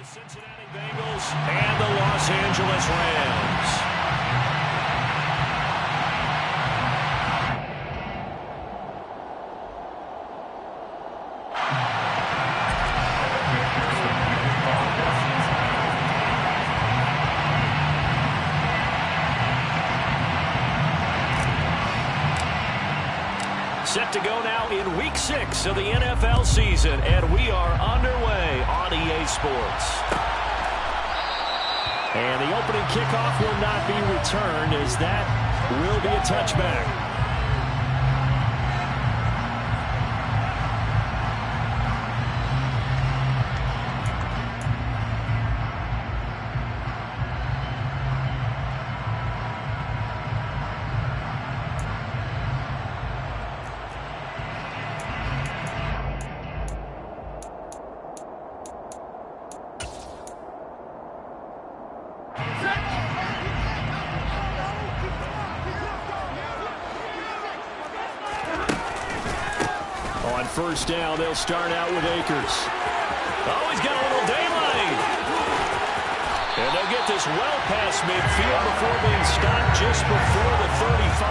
the Cincinnati Bengals and the Los Angeles Rams. Set to go now in Week 6 of the NFL season, and we are underway on EA Sports. And the opening kickoff will not be returned, as that will be a touchback. On first down, they'll start out with Akers. Oh, he's got a little daylight. And they'll get this well past midfield before being stopped just before the 35.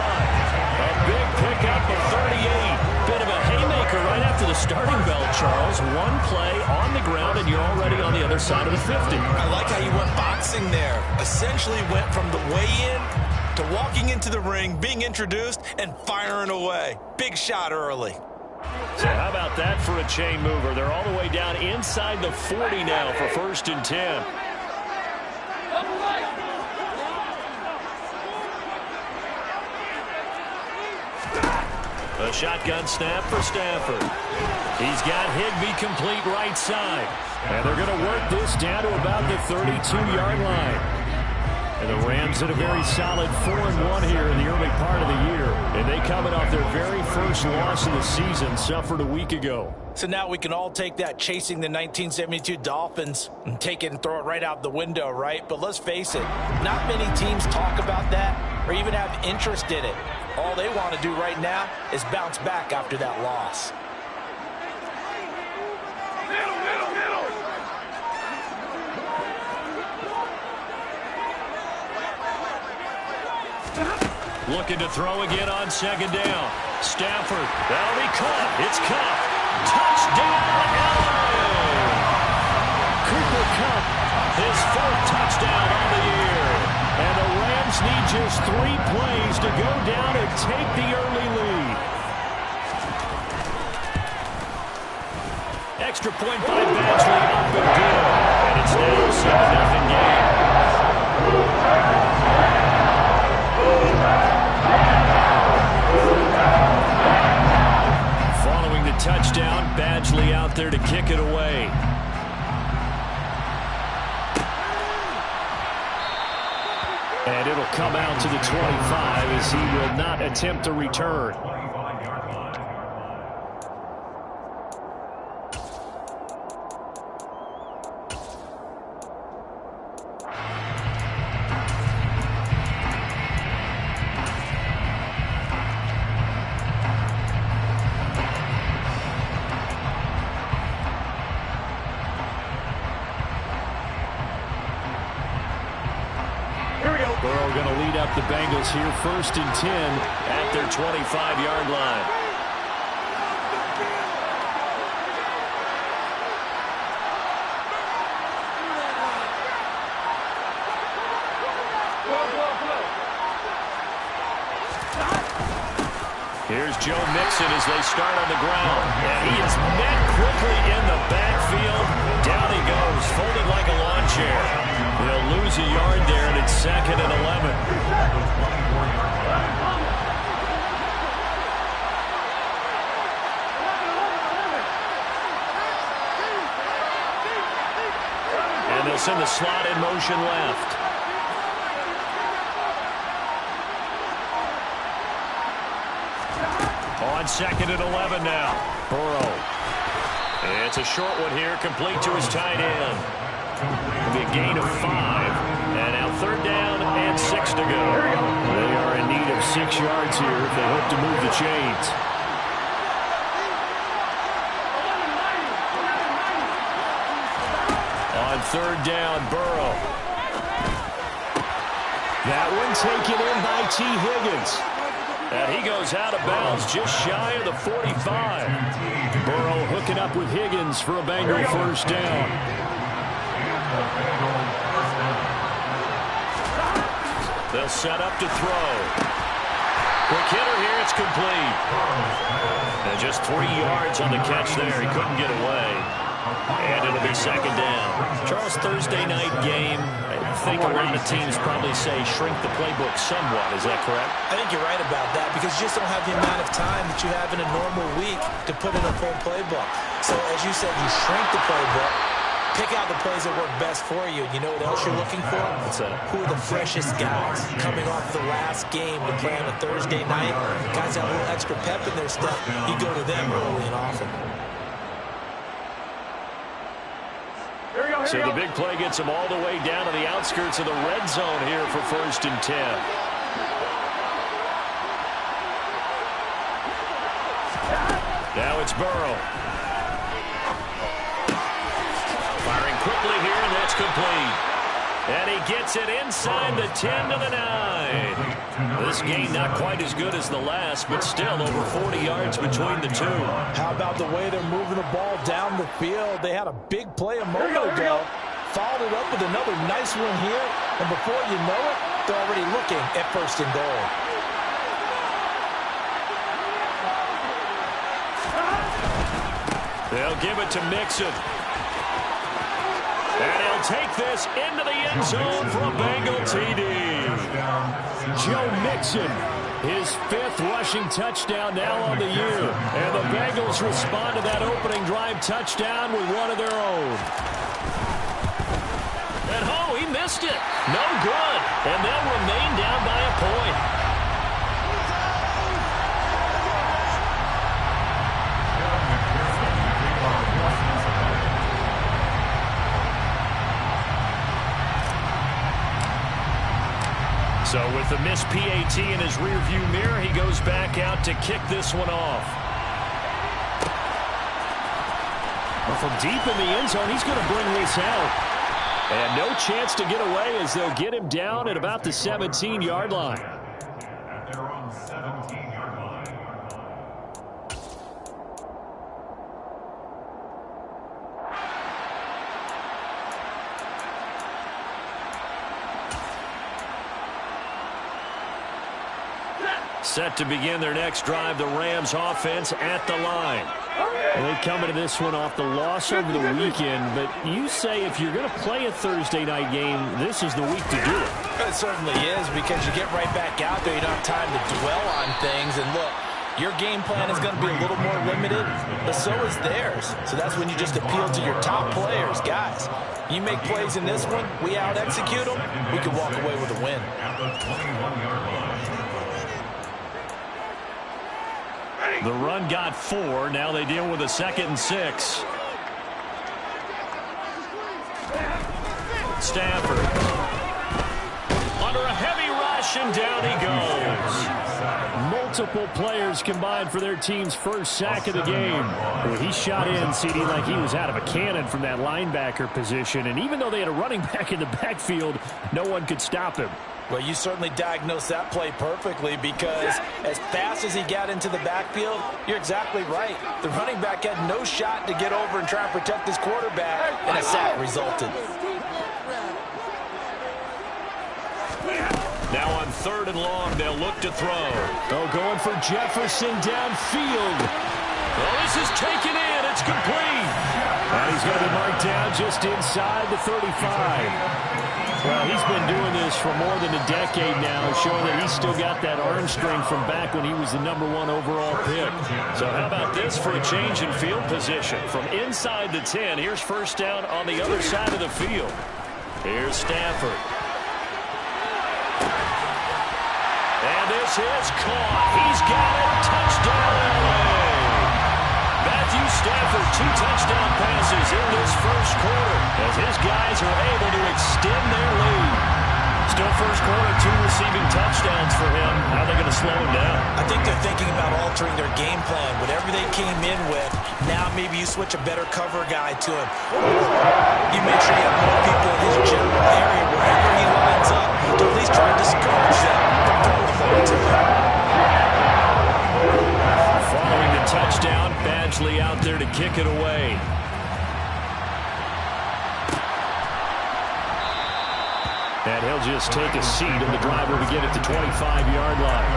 A big pickup of 38. Bit of a haymaker right after the starting bell, Charles. One play on the ground, and you're already on the other side of the 50. I like how you went boxing there. Essentially went from the weigh-in to walking into the ring, being introduced, and firing away. Big shot early. So how about that for a chain mover? They're all the way down inside the 40 now for 1st and 10. A shotgun snap for Stafford. He's got Higbee complete right side. And they're going to work this down to about the 32-yard line. And the Rams had a very solid 4-1 here in the early part of the year. And they coming off their very first loss of the season, suffered a week ago. So now we can all take that chasing the 1972 Dolphins and take it and throw it right out the window, right? But let's face it, not many teams talk about that or even have interest in it. All they want to do right now is bounce back after that loss. Looking to throw again on 2nd down. Stafford, that'll be caught. It's Kupp. Touchdown, LA! Cooper Kupp, his 4th touchdown on the year. And the Rams need just 3 plays to go down and take the early lead. Extra point by Badgley up and good. And it's now a 7-0 game. Following the touchdown, Badgley out there to kick it away. And it'll come out to the 25 as he will not attempt to return. Burrow going to lead up the Bengals here, 1st and 10 at their 25-yard line. Here's Joe Mixon as they start on the ground. And he is met quickly in the backfield. Down he goes, folded like a lawn chair. They'll lose a yard there, and it's 2nd and 11. And they'll send the slot in motion left. On 2nd and 11 now. Burrow. It's a short one here, complete to his tight end. It'll be a gain of 5. And now 3rd down and 6 to go. They are in need of 6 yards here if they hope to move the chains. On third down, Burrow. That one taken in by T. Higgins. And he goes out of bounds just shy of the 45. Burrow hooking up with Higgins for a Bengal first down. They'll set up to throw. Quick hitter here, it's complete. And just 3 yards on the catch there. He couldn't get away. And it'll be second down. Charles, Thursday night game. I think a lot of teams probably say shrink the playbook somewhat. Is that correct? I think you're right about that because you just don't have the amount of time that you have in a normal week to put in a full playbook. So as you said, you shrink the playbook. Pick out the plays that work best for you. You know what else you're looking for? What's that? Who are the freshest guys coming off the last game to play on a Thursday night? Guys have a little extra pep in their step. You go to them early and often. So the big play gets them all the way down to the outskirts of the red zone here for 1st and 10. Now it's Burrow. Firing quickly here, and that's complete. And he gets it inside the 10 to the 9. This game not quite as good as the last, but still over 40 yards between the two. How about the way they're moving the ball down the field? They had a big play a moment ago. Followed it up with another nice one here. And before you know it, they're already looking at 1st and goal. They'll give it to Mixon. And he'll take this into the end zone for a Bengal TD. Joe Mixon, his 5th rushing touchdown now on the year. And the Bengals respond to that opening drive touchdown with one of their own. And oh, he missed it. No good. And they'll remain down by a point. So with the missed PAT in his rearview mirror, he goes back out to kick this one off. Well, from deep in the end zone, he's going to bring this out. And no chance to get away as they'll get him down at about the 17-yard line. They're on the 17-yard line. Set to begin their next drive, the Rams offense at the line. And they come into this one off the loss over the weekend, but you say if you're going to play a Thursday night game, this is the week to do it. It certainly is because you get right back out there. You don't have time to dwell on things. And look, your game plan is going to be a little more limited, but so is theirs. So that's when you just appeal to your top players. Guys, you make plays in this one, we out-execute them, we can walk away with a win. The run got 4. Now they deal with a 2nd and 6. Stafford. Under a heavy rush, and down he goes. Multiple players combined for their team's first sack of the game. Well, he shot in, CD, like he was out of a cannon from that linebacker position. And even though they had a running back in the backfield, no one could stop him. Well, you certainly diagnosed that play perfectly because as fast as he got into the backfield, you're exactly right. The running back had no shot to get over and try and protect his quarterback, and a sack resulted. Now on 3rd and long, they'll look to throw. Oh, going for Jefferson downfield. Oh, this is taken in. It's complete. And he's going to be marked down just inside the 35. Well, he's been doing this for more than a decade now, showing that he's still got that arm strength from back when he was the #1 overall pick. So how about this for a change in field position? From inside the 10, here's 1st down on the other side of the field. Here's Stafford. And this is caught. He's got it. Touchdown, LA. Matthew Stafford, 2 touchdown passes in this first quarter as his guys are able to extend their lead. Still first quarter, 2 receiving touchdowns for him. How are they going to slow him down? I think they're thinking about altering their game plan. Whatever they came in with, now maybe you switch a better cover guy to him. You make sure you have more people in his general area wherever he lines up to at least try to discourage them from throwing the ball to him. Following the touchdown, Badgley out there to kick it away. And he'll just take a seat, and the drive will begin at the 25-yard line.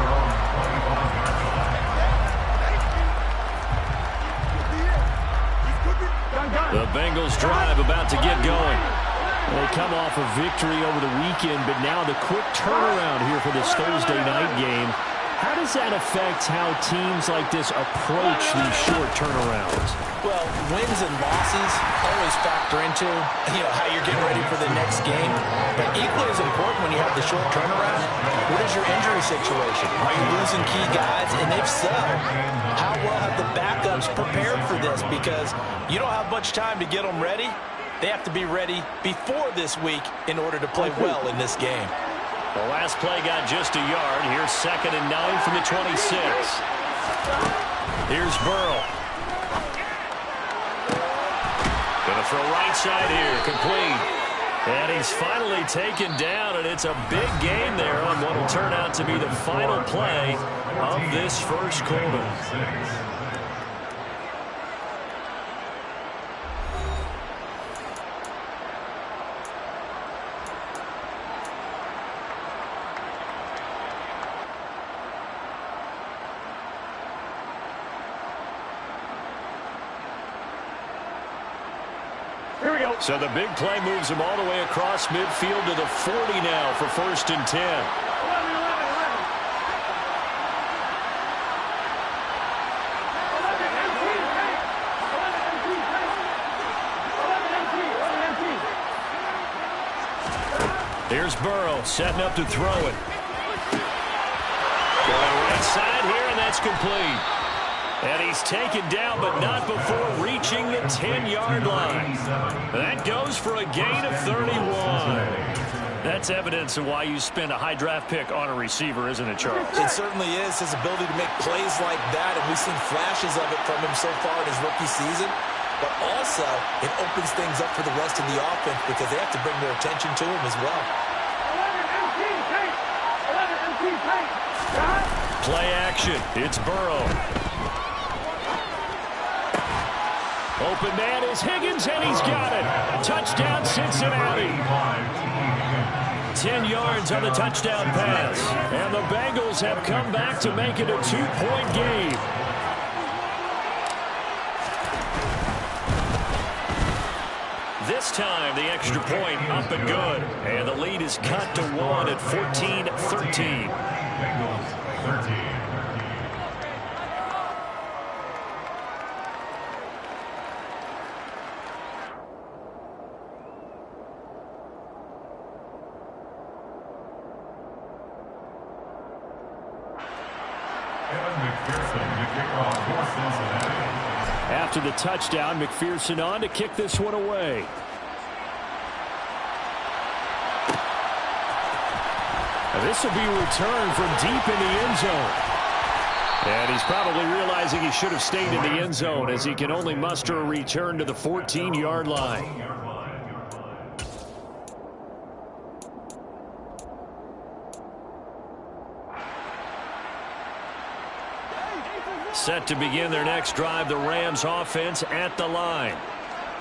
The Bengals drive about to get going. They come off a victory over the weekend, but now the quick turnaround here for this Thursday night game. How does that affect how teams like this approach these short turnarounds? Well, wins and losses always factor into, how you're getting ready for the next game. But equally as important when you have the short turnaround, what is your injury situation? Are you losing key guys? And if so, how well have the backups prepared for this? Because you don't have much time to get them ready. They have to be ready before this week in order to play well in this game. The last play got just a yard. Here's 2nd and 9 from the 26. Here's Burrow. Gonna throw right side here, complete. And he's finally taken down, and it's a big gain there on what will turn out to be the final play of this first quarter. So the big play moves him all the way across midfield to the 40 now for 1st and 10. Here's Burrow setting up to throw it. Going right side here, and that's complete. And he's taken down, but not before reaching the 10-yard line. That goes for a gain of 31. That's evidence of why you spend a high draft pick on a receiver, isn't it, Charles? It certainly is, his ability to make plays like that, and we've seen flashes of it from him so far in his rookie season. But also, it opens things up for the rest of the offense because they have to bring their attention to him as well. Play action. It's Burrow. Open man is Higgins, and he's got it. Touchdown, Cincinnati. 10 yards on the touchdown pass. And the Bengals have come back to make it a 2-point game. This time, the extra point up and good. And the lead is cut to 1 at 14-13. Bengals 13. After the touchdown, McPherson on to kick this one away. This will be returned from deep in the end zone. And he's probably realizing he should have stayed in the end zone as he can only muster a return to the 14-yard line. Set to begin their next drive, the Rams offense at the line.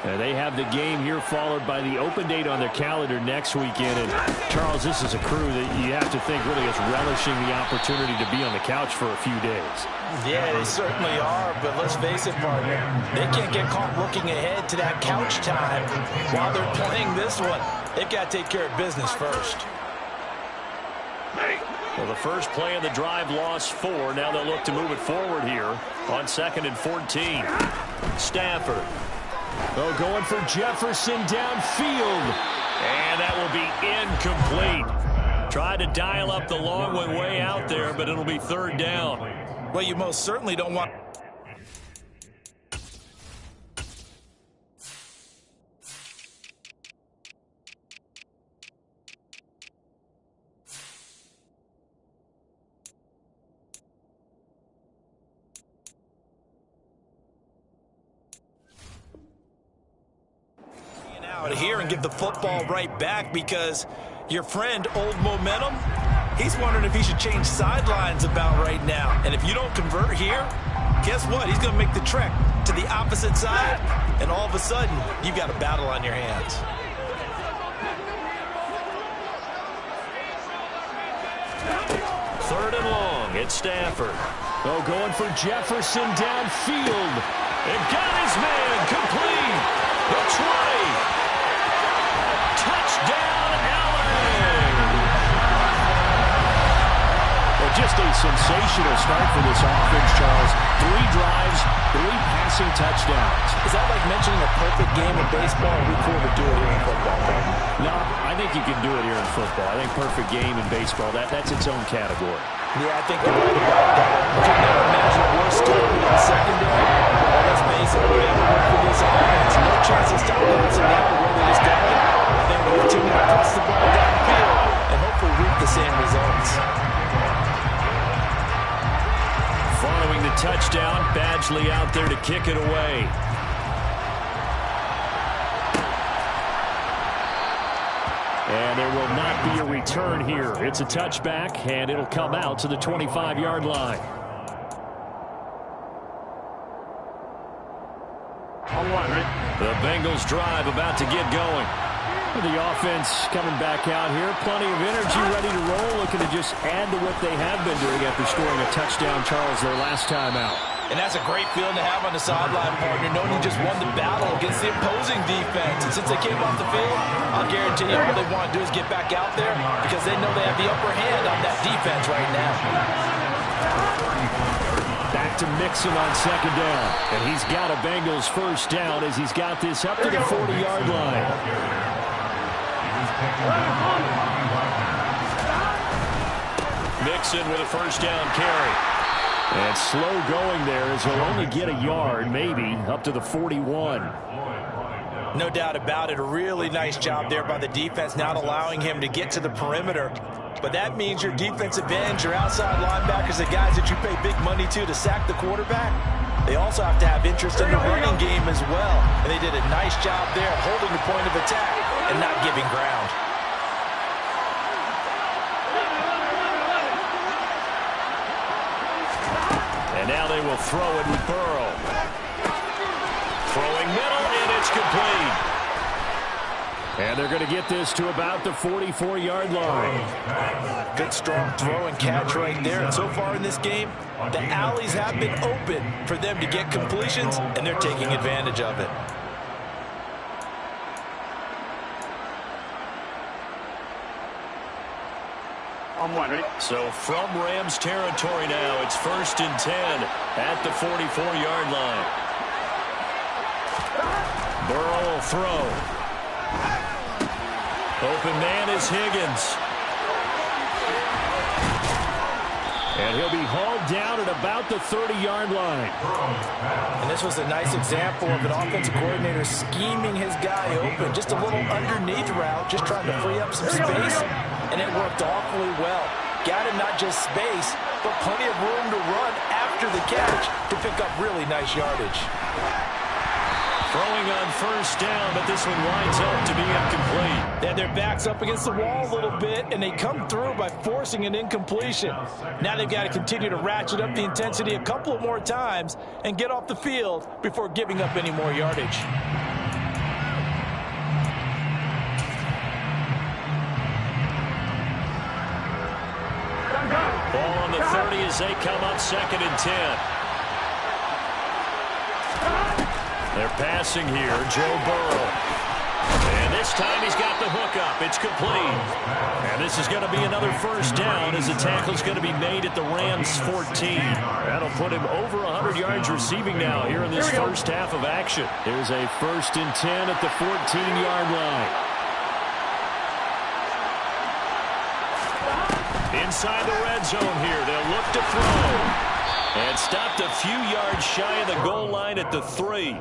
And they have the game here followed by the open date on their calendar next weekend. And Charles, this is a crew that you have to think really is relishing the opportunity to be on the couch for a few days. Yeah, they certainly are, but let's face it, partner. They can't get caught looking ahead to that couch time while they're playing this one. They've got to take care of business first. Well, the first play of the drive lost 4. Now they'll look to move it forward here on 2nd and 14. Stafford. Oh, going for Jefferson downfield. And that will be incomplete. Tried to dial up the long one way out there, but it'll be 3rd down. Well, you most certainly don't want... out here and give the football right back, because your friend, Old Momentum, he's wondering if he should change sidelines about right now. And if you don't convert here, guess what? He's going to make the trek to the opposite side, and all of a sudden, you've got a battle on your hands. Third and long, it's Stafford. Oh, going for Jefferson downfield. And got his man complete. The 20. Touchdown, Allen. Well, just a sensational start for this offense, Charles. 3 drives, 3 passing touchdowns. Is that like mentioning a perfect game in baseball, or are we cool to do it here in football? No, I think you can do it here in football. I think perfect game in baseball, that's its own category. Yeah, I think you're right about that. You can never imagine a worse start in the secondary. Well, let's face it, whatever worked for this offense, no chance to stop Watson now the way they just got it. And then we'll continue to press the ball downfield and hopefully reap the same results. Following the touchdown, Badgley out there to kick it away. And there will not be a return here. It's a touchback, and it'll come out to the 25-yard line. The Bengals drive about to get going. The offense coming back out here. Plenty of energy, ready to roll, looking to just add to what they have been doing after scoring a touchdown, Charles, their last time out. And that's a great feeling to have on the sideline, partner, knowing you just won the battle against the opposing defense. And since they came off the field, I'll guarantee you all they want to do is get back out there, because they know they have the upper hand on that defense right now. Back to Mixon on second down. And he's got a Bengals first down as he's got this up to the 40-yard line. Mixon with a first down carry. And slow going there as he'll only get a yard, maybe, up to the 41. No doubt about it. A really nice job there by the defense, not allowing him to get to the perimeter. But that means your defensive ends, your outside linebackers, the guys that you pay big money to sack the quarterback, they also have to have interest in the running game as well. And they did a nice job there holding the point of attack and not giving ground. And now they will throw it with Burrow. Throwing middle, and it's complete. And they're going to get this to about the 44-yard line. Good, strong throw and catch right there. And so far in this game, the alleys have been open for them to get completions, and they're taking advantage of it. So from Rams territory now, it's 1st and 10 at the 44-yard line. Burrow will throw. Open man is Higgins. And he'll be hauled down at about the 30-yard line. And this was a nice example of an offensive coordinator scheming his guy open. Just a little underneath route, just trying to free up some space. And it worked awfully well. Got him not just space, but plenty of room to run after the catch to pick up really nice yardage. Throwing on first down, but this one winds up to be incomplete. They had their backs up against the wall a little bit, and they come through by forcing an incompletion. Now they've got to continue to ratchet up the intensity a couple of more times and get off the field before giving up any more yardage. Ball on the 30 as they come up 2nd and 10. They're passing here, Joe Burrow. And this time he's got the hook up. It's complete. And this is going to be another first down as the tackle's going to be made at the Rams 14. That'll put him over 100 yards receiving now here in this first half of action. There's a 1st and 10 at the 14-yard line. Inside the red zone here. They'll look to throw. And stopped a few yards shy of the goal line at the 3.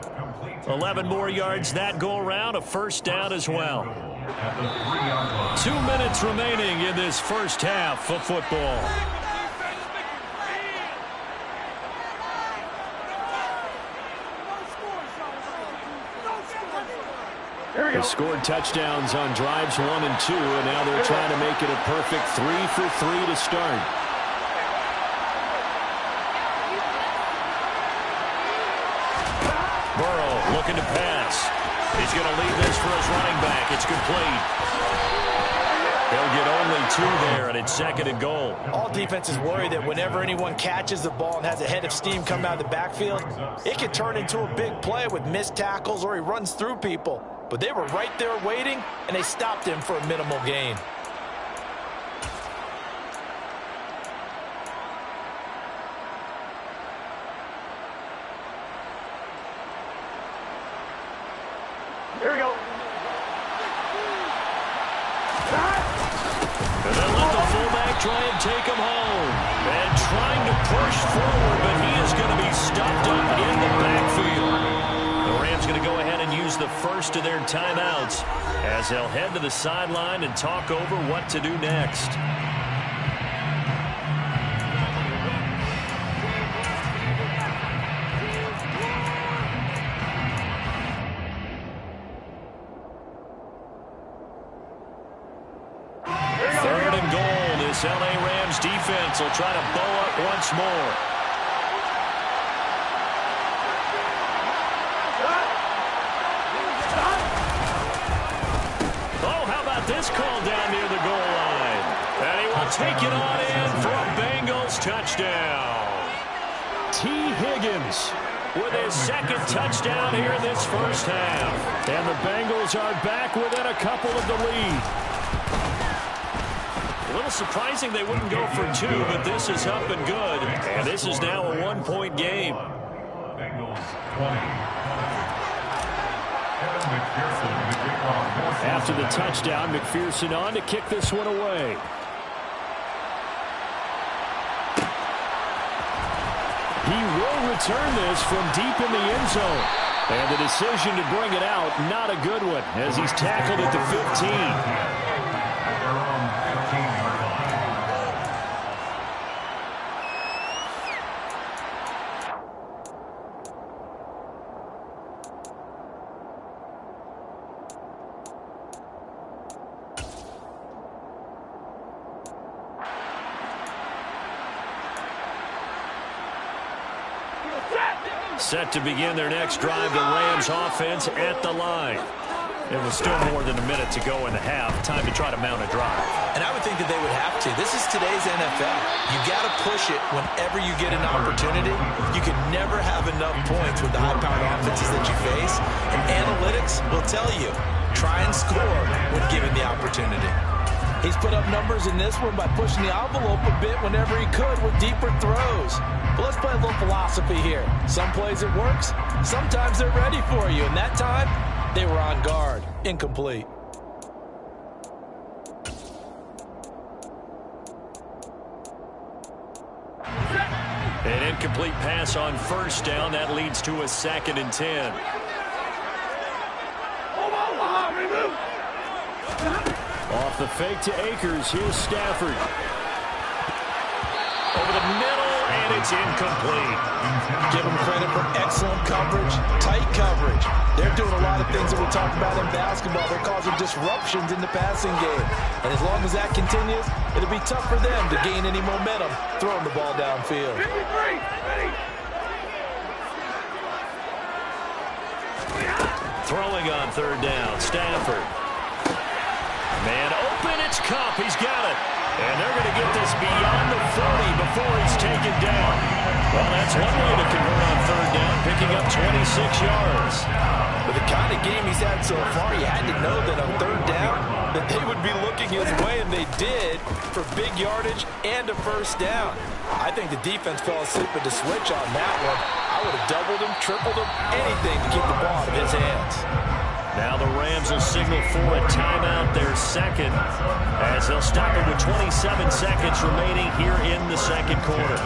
11 more yards that go around, a first down as well. 2 minutes remaining in this first half of football. They scored touchdowns on drives 1 and 2, and now they're trying to make it a perfect 3 for 3 to start. Burrow looking to pass. He's going to leave this for his running back. It's complete. They'll get only 2 there, and it's 2nd and goal. All defenses worry that whenever anyone catches the ball and has a head of steam come out of the backfield, it can turn into a big play with missed tackles or he runs through people. But they were right there waiting, and they stopped him for a minimal gain. Here we go. And then let the fullback try and take him home. And trying to push forward, but he is going to be stopped up in the backfield. The Rams going to go ahead and use the first of their timeouts as they'll head to the sideline and talk over what to do next. Third and goal. This L.A. Rams defense will try to bow up once more. This call down near the goal line. And he will take it on in for a Bengals touchdown. T. Higgins with his 2nd touchdown here in this first half. And the Bengals are back within a couple of the lead. A little surprising they wouldn't go for 2, but this is up and good. And this is now a 1-point game. Bengals 20. After the touchdown, McPherson on to kick this one away. He will return this from deep in the end zone. And the decision to bring it out, not a good one, as he's tackled at the 15. Set to begin their next drive, the Rams offense at the line. It was still more than a minute to go in the half. Time to try to mount a drive. And I would think that they would have to. This is today's NFL. You got to push it whenever you get an opportunity. You can never have enough points with the high-powered offenses that you face. And analytics will tell you, try and score when given the opportunity. He's put up numbers in this one by pushing the envelope a bit whenever he could with deeper throws. But let's play a little philosophy here. Some plays it works, sometimes they're ready for you. And that time, they were on guard. Incomplete. An incomplete pass on first down. That leads to a 2nd and 10. Off the fake to Akers. Here's Stafford. Over the middle, and it's incomplete. Give them credit for excellent coverage, tight coverage. They're doing a lot of things that we talk about in basketball. They're causing disruptions in the passing game. And as long as that continues, it'll be tough for them to gain any momentum throwing the ball downfield. Throwing on 3rd down, Stafford. Man open, it's Kupp. He's got it. And they're going to get this beyond the 40 before he's taken down. Well, that's one way to convert on 3rd down, picking up 26 yards. With the kind of game he's had so far, you had to know that on 3rd down, that they would be looking his way, and they did, for big yardage and a first down. I think the defense fell asleep at the switch on that one. I would have doubled him, tripled him, anything to keep the ball out of his hands. Now the Rams will signal for a timeout, their 2nd, as they'll stop it with 27 seconds remaining here in the 2nd quarter.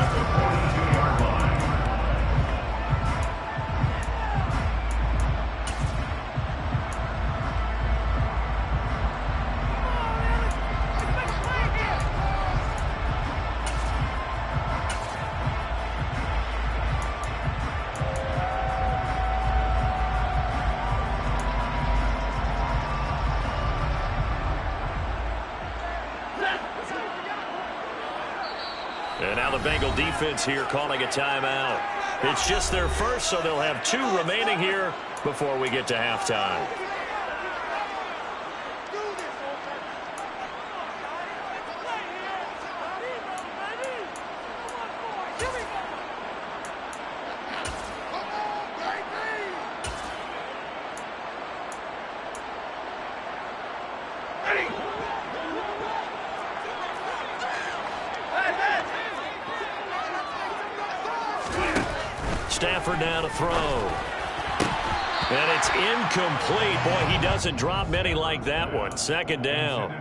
And now the Bengal defense here calling a timeout. It's just their first, so they'll have 2 remaining here before we get to halftime. Stafford now to throw. And it's incomplete. Boy, he doesn't drop many like that one. 2nd down.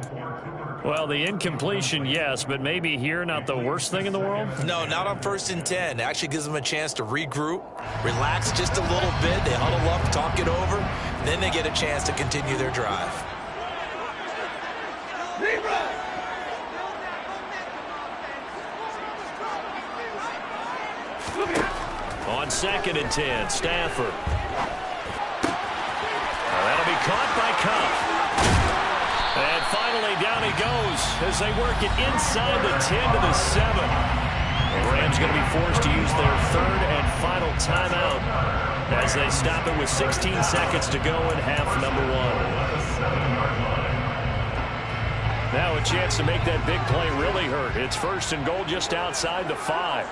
Well, the incompletion, yes, but maybe here not the worst thing in the world? No, not on 1st and 10. It actually gives them a chance to regroup, relax just a little bit. They huddle up, talk it over. Then they get a chance to continue their drive. On 2nd and 10, Stafford. That'll be caught by Cup. And finally, down he goes as they work it inside the 10 to the 7. The Rams going to be forced to use their 3rd and final timeout as they stop it with 16 seconds to go in half number 1. Now a chance to make that big play really hurt. It's 1st and goal just outside the 5.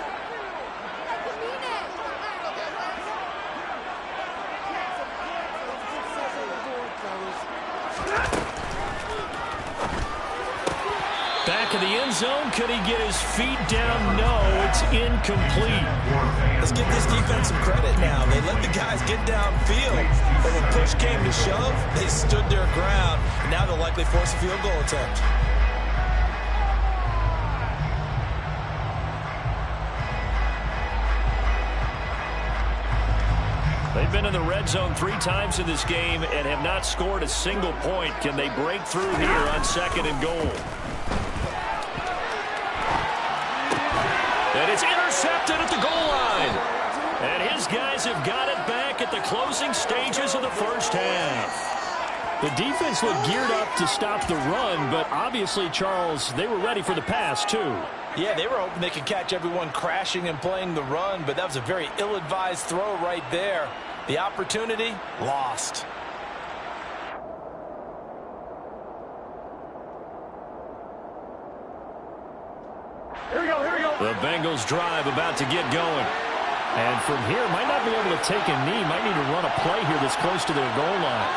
Back in the end zone. Could he get his feet down? No, it's incomplete. Let's give this defense some credit now. They let the guys get downfield. But when push came to shove, they stood their ground. And now they'll likely force a field goal attempt. They've been in the red zone 3 times in this game and have not scored a single point. Can they break through here on 2nd and goal? And it's intercepted at the goal line. And his guys have got it back at the closing stages of the 1st half. The defense looked geared up to stop the run, but obviously, Charles, they were ready for the pass, too. Yeah, they were hoping they could catch everyone crashing and playing the run, but that was a very ill-advised throw right there. The opportunity, lost. Here we go. The Bengals drive about to get going. And from here, might not be able to take a knee. Might need to run a play here that's close to their goal line.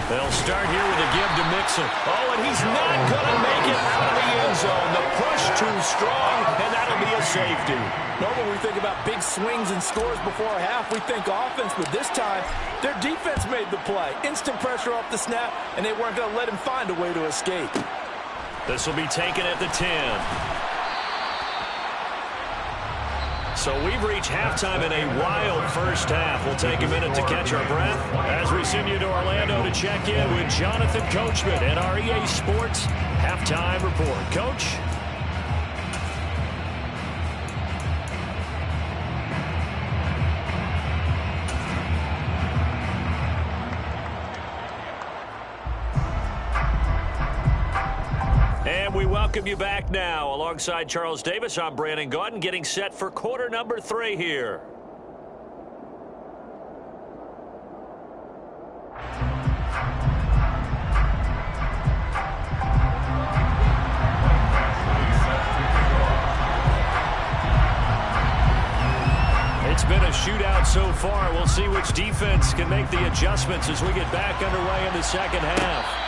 They'll start here with a give to Mixon. Oh, and he's not going to make it out of the end zone. The push too strong, and that'll be a safety. Normally we think about big swings and scores before a half. We think offense, but this time their defense made the play. Instant pressure off the snap, and they weren't going to let him find a way to escape. This will be taken at the 10. So we've reached halftime in a wild 1st half. We'll take a minute to catch our breath as we send you to Orlando to check in with Jonathan Coachman and our EA Sports Halftime Report. Coach? And we welcome you back now. Alongside Charles Davis, I'm Brandon Gaudin, getting set for quarter number 3 here. It's been a shootout so far. We'll see which defense can make the adjustments as we get back underway in the 2nd half.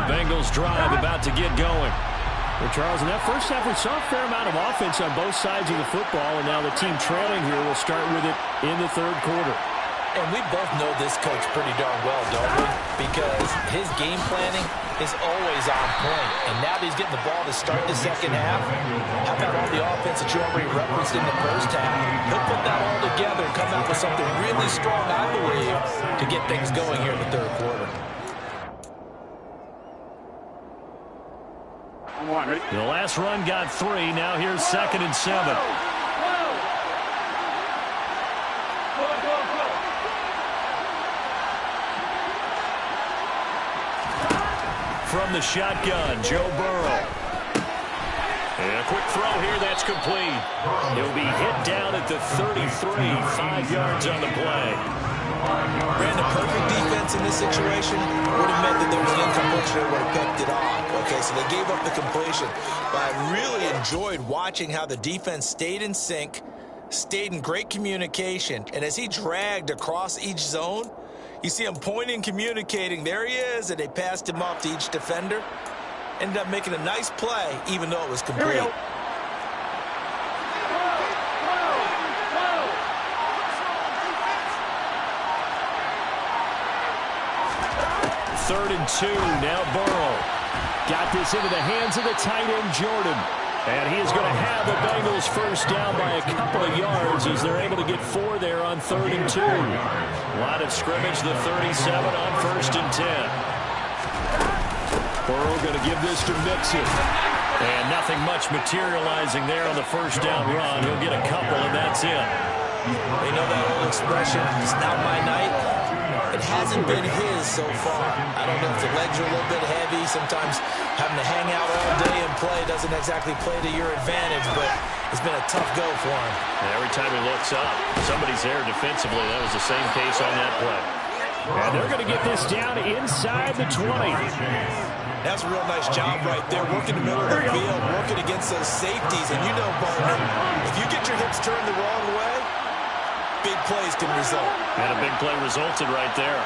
the Bengals drive about to get going. Well, Charles, in that first half, we saw a fair amount of offense on both sides of the football, and now the team trailing here will start with it in the third quarter. And we both know this coach pretty darn well, don't we? Because his game planning is always on point. And now that he's getting the ball to start the second half, how about all the offense that you already referenced in the first half? He'll put that all together and come out with something really strong, I believe, to get things going here in the third quarter. The last run got 3. Now here's 2nd and 7. From the shotgun, Joe Burrow. And a quick throw here, that's complete. He'll be hit down at the 33, 5 yards on the play. Brandon, perfect defense in this situation would have meant that there was an incompletion that would have picked it off. Okay, so they gave up the completion. But I really enjoyed watching how the defense stayed in sync, stayed in great communication, and as he dragged across each zone, you see him pointing, communicating. There he is, and they passed him off to each defender. Ended up making a nice play, even though it was complete. Third and 2, now Burrow. Got this into the hands of the tight end, Jordan. And he is going to have the Bengals first down by a couple of yards as they're able to get 4 there on 3rd and 2. Line of scrimmage, the 37 on 1st and 10. Burrow going to give this to Mixon. And nothing much materializing there on the first down run. He'll get a couple, and that's it. They know that old expression, it's not my night. It hasn't been his so far. I don't know if the legs are a little bit heavy. Sometimes having to hang out all day and play doesn't exactly play to your advantage, but it's been a tough go for him. And every time he looks up, somebody's there defensively. That was the same case on that play. And they're going to get this down inside the 20. That's a real nice job right there, working the middle of the field, working against those safeties. And you know, partner, if you get your hips turned the wrong way, big plays can result. And a big play resulted right there.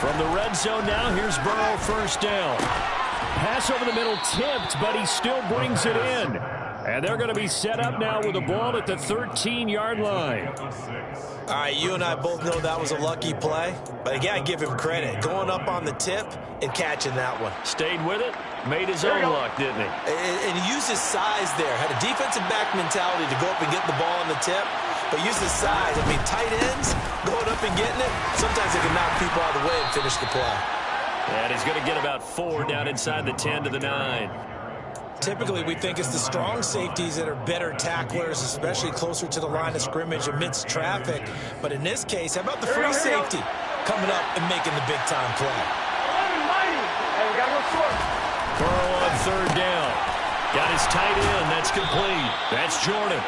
From the red zone now, here's Burrow, first down. Pass over the middle tipped, but he still brings it in. And they're going to be set up now with the ball at the 13-yard line. All right, you and I both know that was a lucky play, but I got to give him credit. Going up on the tip and catching that one. Stayed with it, made his own luck, didn't he? And he used his size there. Had a defensive back mentality to go up and get the ball on the tip, but used his size. I mean, tight ends going up and getting it, sometimes they can knock people out of the way and finish the play. And he's going to get about 4 down inside the 10 to the 9. Typically, we think it's the strong safeties that are better tacklers, especially closer to the line of scrimmage amidst traffic. But in this case, how about the free safety coming up and making the big-time play? Burrow on 3rd down. Got his tight end. That's complete. That's Jordan.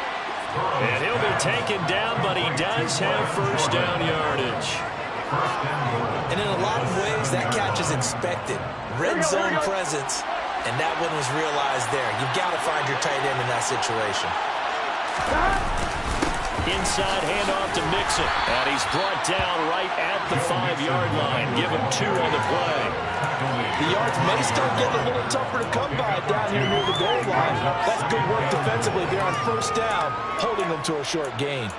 And he'll be taken down, but he does have first down yardage. And in a lot of ways, that catch is expected. Red zone presence. And that one was realized there. You've got to find your tight end in that situation. Inside handoff to Mixon. And he's brought down right at the 5-yard line. Give him 2 on the play. The yards may start getting a little tougher to come by down here near the goal line. That's good work defensively there on first down, holding them to a short gain.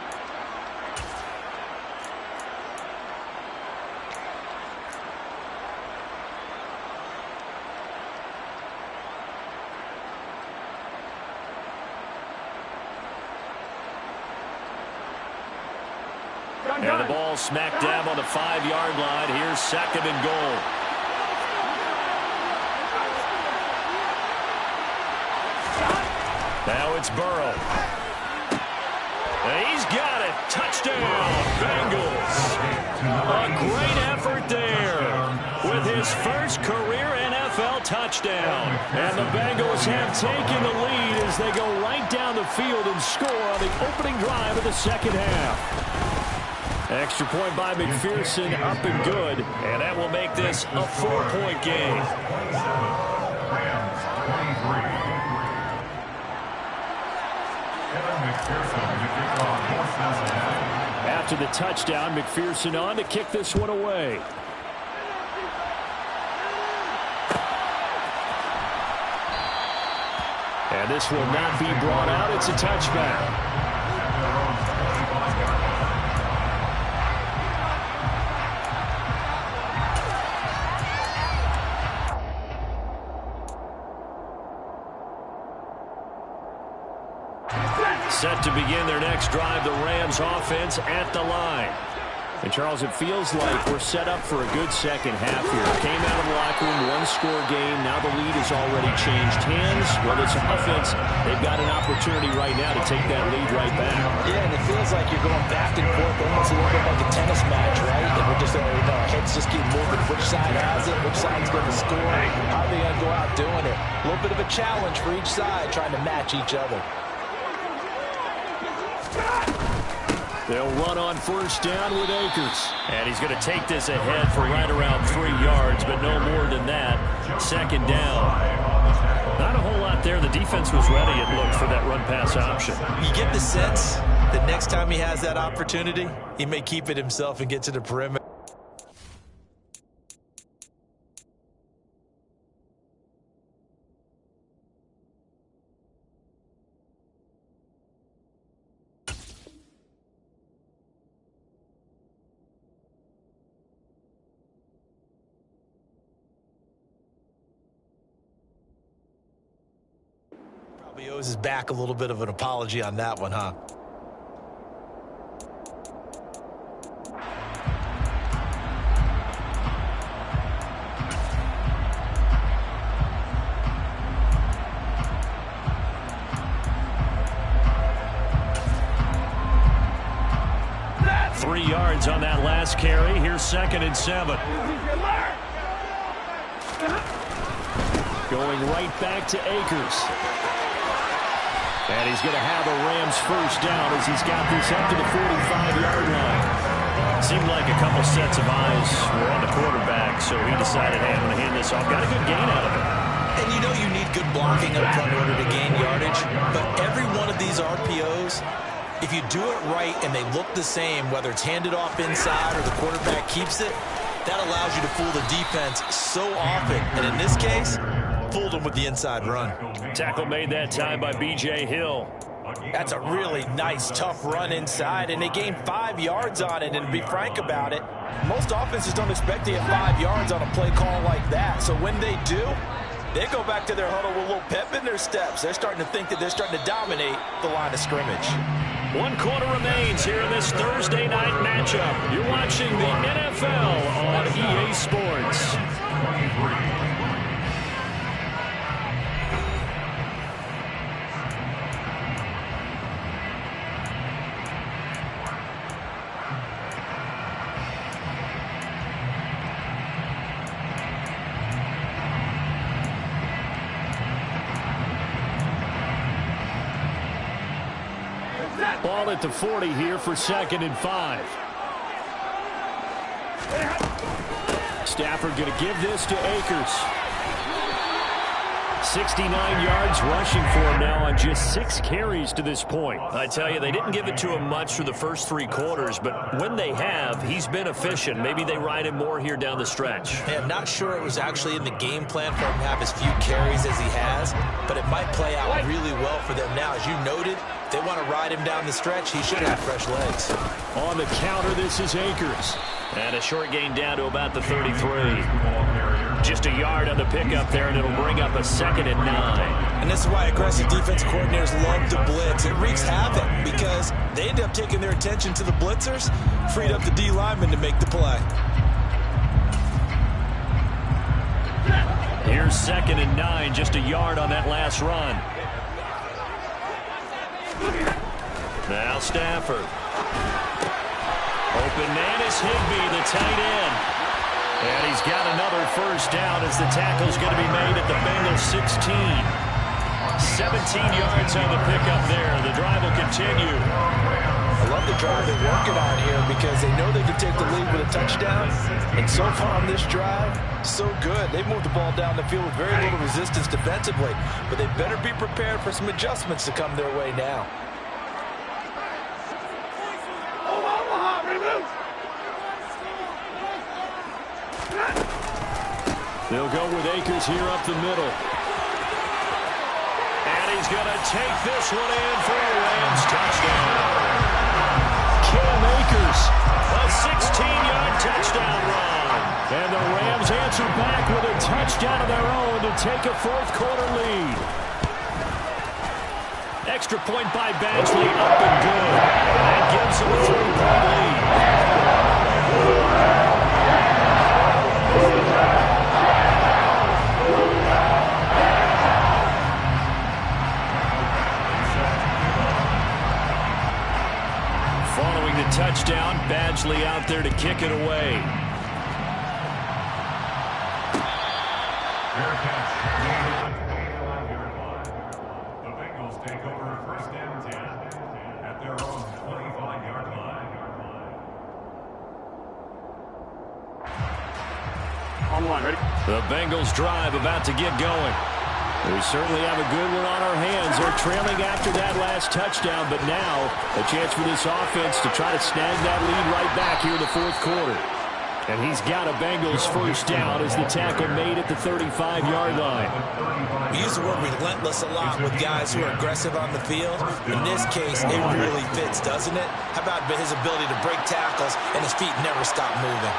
And the ball smack dab on the 5-yard line. Here's 2nd and goal. Now it's Burrow. And he's got it. Touchdown, Bengals. A great effort there with his first career NFL touchdown. And the Bengals have taken the lead as they go right down the field and score on the opening drive of the second half. Extra point by McPherson, up and good. And that will make this a 4-point game. to the touchdown. McPherson on to kick this one away. And this will not be brought out. It's a touchback. Set to begin their next drive, the Rams offense at the line. And, Charles, it feels like we're set up for a good second half here. Came out of the locker room, one-score game. Now the lead has already changed hands. Well, this offense, they've got an opportunity right now to take that lead right back. Yeah, and it feels like you're going back and forth, almost a little bit like a tennis match, right? And we're just, our heads just keep moving. Which side has it? Which side's going to score? How are they going to go out doing it? A little bit of a challenge for each side, trying to match each other. They'll run on first down with Akers. And he's going to take this ahead for right around 3 yards, but no more than that. Second down. Not a whole lot there. The defense was ready, it looked, for that run-pass option. You get the sense that next time he has that opportunity, he may keep it himself and get to the perimeter. Probably owes his back a little bit of an apology on that one, huh? That's 3 yards on that last carry. Here's 2nd and 7. Going right back to Akers. And he's going to have a Rams first down as he's got this up to the 45-yard line. Seemed like a couple sets of eyes were on the quarterback, so he decided, hey, I'm going to hand this off. Got a good gain out of it. And you know you need good blocking up front in order to gain yardage. But every one of these RPOs, if you do it right and they look the same, whether it's handed off inside or the quarterback keeps it, that allows you to fool the defense so often. And in this case, fooled him with the inside run. Tackle made that time by B.J. Hill. That's a really nice, tough run inside, and they gained 5 yards on it. And to be frank about it, most offenses don't expect to get 5 yards on a play call like that. So when they do, they go back to their huddle with a little pep in their steps. They're starting to think that they're starting to dominate the line of scrimmage. 1 quarter remains here in this Thursday night matchup. You're watching the NFL on EA Sports. Ball at the 40 here for 2nd and 5. Stafford going to give this to Akers. 69 yards rushing for him now on just 6 carries to this point. I tell you, they didn't give it to him much for the first 3 quarters, but when they have, he's been efficient. Maybe they ride him more here down the stretch. Hey, I'm not sure it was actually in the game plan for him to have as few carries as he has, but it might play out really well for them now. As you noted, if they want to ride him down the stretch, he should have fresh legs. On the counter, this is Akers. And a short gain down to about the 33. Just a yard on the pickup there, and it'll bring up a 2nd and 9. And this is why aggressive defense coordinators love to blitz. It wreaks havoc because they end up taking their attention to the blitzers, freed up the D lineman to make the play. Here's 2nd and 9, just a yard on that last run. Now Stafford. Open man is Higbee, the tight end. And he's got another first down as the tackle's going to be made at the Bengals 16. 17 yards on the pickup there. The drive will continue. I love the drive they're working on here because they know they can take the lead with a touchdown. And so far on this drive, so good. They moved the ball down the field with very little resistance defensively. But they better be prepared for some adjustments to come their way now. They'll go with Akers here up the middle. And he's going to take this one in for a Rams touchdown. Cam Akers, a 16-yard touchdown run. And the Rams answer back with a touchdown of their own to take a fourth-quarter lead. Extra point by Badgley, up and good. That gives them a 3-point lead. Following the touchdown, Badgley out there to kick it away. The Bengals take over first and 10 at their own 25-yard line. On one, ready? The Bengals drive about to get going. We certainly have a good one on our hands. They're trailing after that last touchdown, but now a chance for this offense to try to snag that lead right back here in the fourth quarter. And he's got a Bengals first down as the tackle made at the 35-yard line. We use the word relentless a lot with guys who are aggressive on the field. In this case, it really fits, doesn't it? How about his ability to break tackles and his feet never stop moving?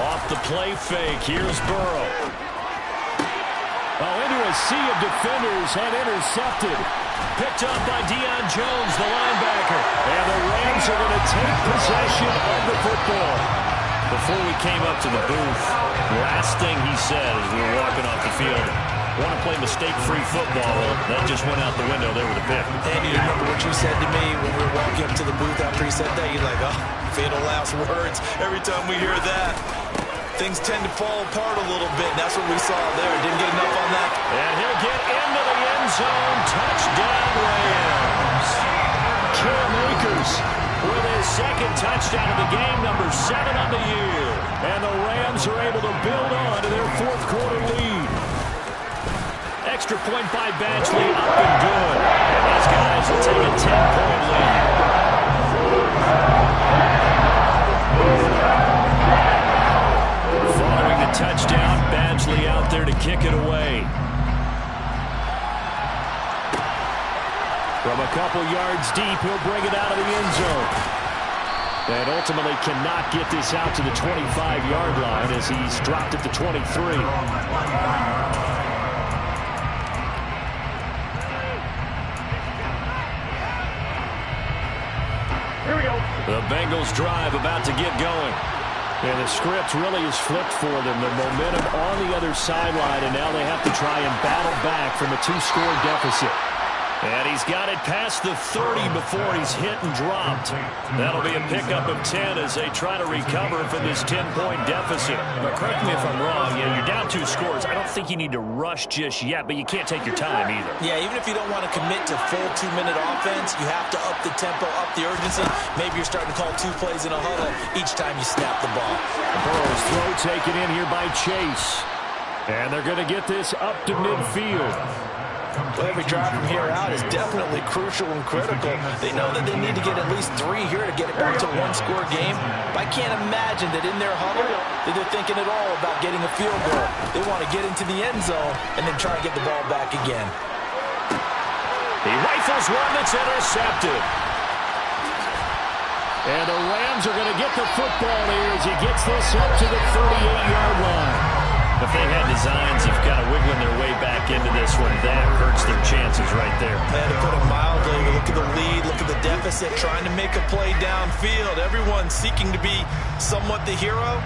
Off the play fake, here's Burrow. Oh, into a sea of defenders and intercepted. Picked up by Deion Jones, the linebacker. And the Rams are going to take possession of the football. Before we came up to the booth, last thing he said as we were walking off the field, want to play mistake-free football. Well, that just went out the window there with a pick. And you remember what you said to me when we were walking up to the booth after he said that? You're like, oh, fatal last words. Every time we hear that, things tend to fall apart a little bit. And that's what we saw there. Didn't get enough on that. And he'll get into the end zone. Touchdown, Rams. Cam Akers with his second touchdown of the game, number 7 on the year. And the Rams are able to build on to their fourth-quarter lead. Extra point by Badgley, up and good. And these guys will take a 10-point lead. Following the touchdown, Badgley out there to kick it away. From a couple yards deep, he'll bring it out of the end zone. And ultimately cannot get this out to the 25-yard line as he's dropped at the 23. Here we go. The Bengals drive about to get going. And the script really is flipped for them. The momentum on the other sideline, and now they have to try and battle back from a 2-score deficit. And he's got it past the 30 before he's hit and dropped. That'll be a pickup of 10 as they try to recover from this 10-point deficit. But correct me if I'm wrong, you're down 2 scores. I don't think you need to rush just yet, but you can't take your time either. Yeah, even if you don't want to commit to full 2-minute offense, you have to up the tempo, up the urgency. Maybe you're starting to call 2 plays in a huddle each time you snap the ball. Burrow's throw taken in here by Chase. And they're going to get this up to midfield. Well, every drive from here out is definitely crucial and critical. They know that they need to get at least 3 here to get it back to a 1-score game. But I can't imagine that in their huddle that they're thinking at all about getting a field goal. They want to get into the end zone and then try to get the ball back again. He rifles one that's intercepted. And the Rams are going to get the football here as he gets this up to the 38-yard line. If they had designs of kind of wiggling their way back into this one, that hurts their chances right there. Man, to put it mildly, look at the lead, look at the deficit, trying to make a play downfield. Everyone seeking to be somewhat the hero.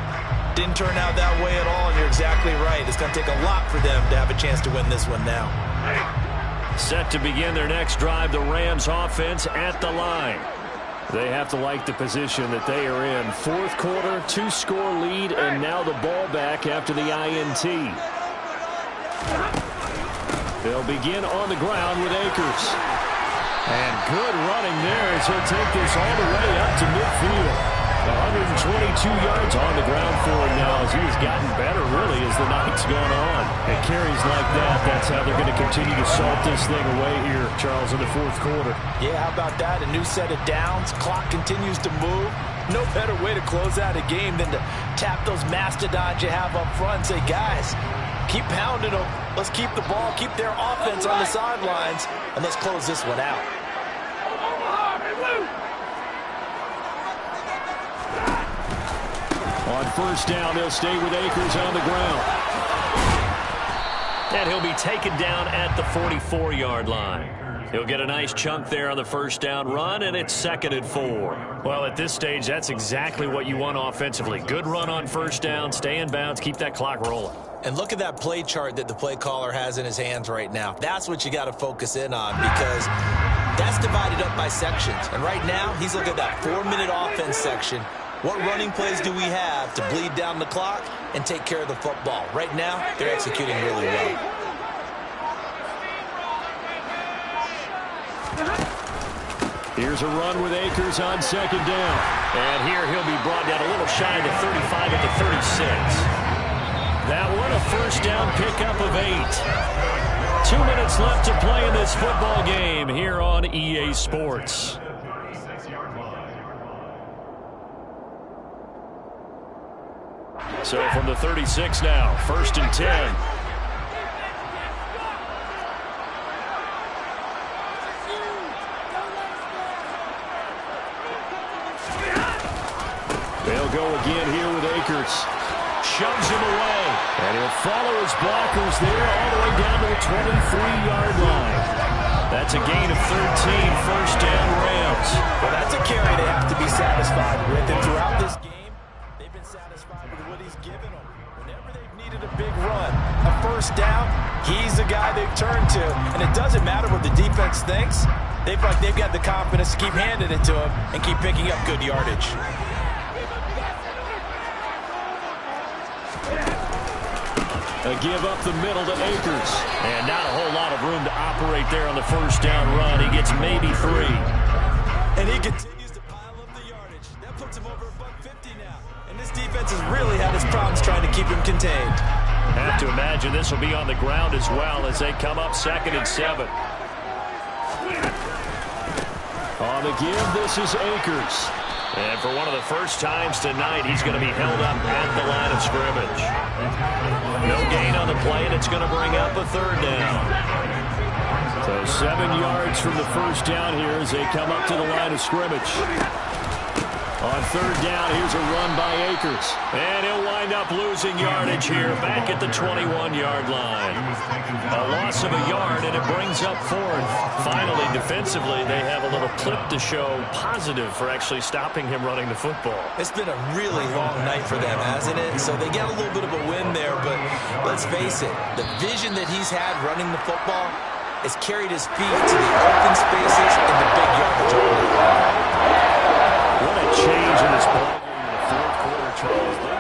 Didn't turn out that way at all, and you're exactly right. It's going to take a lot for them to have a chance to win this one now. Set to begin their next drive, the Rams offense at the line. They have to like the position that they are in. Fourth quarter, 2-score lead, and now the ball back after the INT. They'll begin on the ground with Akers. And good running there as he'll take this all the way up to midfield. 122 yards on the ground for him now as he has gotten better, really, as the night's gone on. It carries like that. That's how they're going to continue to salt this thing away here, Charles, in the fourth quarter. Yeah, how about that? A new set of downs. Clock continues to move. No better way to close out a game than to tap those mastodons you have up front and say, guys, keep pounding them. Let's keep the ball, keep their offense on the sidelines, and let's close this one out. On first down, they'll stay with Akers on the ground. And he'll be taken down at the 44-yard line. He'll get a nice chunk there on the first down run, and it's 2nd and 4. Well, at this stage, that's exactly what you want offensively. Good run on first down, stay in bounds, keep that clock rolling. And look at that play chart that the play caller has in his hands right now. That's what you got to focus in on, because that's divided up by sections. And right now, he's looking at that 4-minute offense section. What running plays do we have to bleed down the clock and take care of the football? Right now, they're executing really well. Here's a run with Akers on 2nd down. And here he'll be brought down a little shy of the 35 at the 36. That one a first down pickup of 8. 2 minutes left to play in this football game here on EA Sports. So from the 36 now, 1st and 10. They'll go again here with Akers. Shoves him away. And he'll follow his blockers there all the way down to the 23-yard line. That's a gain of 13, first down Rams. Well, that's a carry they have to be satisfied with. And throughout this game, they've been satisfied with what he's given them. Whenever they've needed a big run, a first down, he's the guy they've turned to. And it doesn't matter what the defense thinks. They feel like they've got the confidence to keep handing it to him and keep picking up good yardage. A give up the middle to Akers. And not a whole lot of room to operate there on the first down run. He gets maybe 3. And he continues to pile up the yardage. That puts him over $150 now. And this defense has really had its problems trying to keep him contained. Have to imagine this will be on the ground as well as they come up 2nd and 7. On the give, this is Akers. And for one of the first times tonight, he's going to be held up at the line of scrimmage. No gain on the play, and it's going to bring up a 3rd down. So 7 yards from the first down here as they come up to the line of scrimmage. On 3rd down, here's a run by Akers. And he'll wind up losing yardage here back at the 21-yard line. A loss of a yard, and it brings up 4th. Finally, defensively, they have a little clip to show positive for actually stopping him running the football. It's been a really long night for them, hasn't it? So they get a little bit of a win there, but let's face it, the vision that he's had running the football has carried his feet to the open spaces and the big yardage over the line. What a change in this ball game in the 4th quarter, Charles.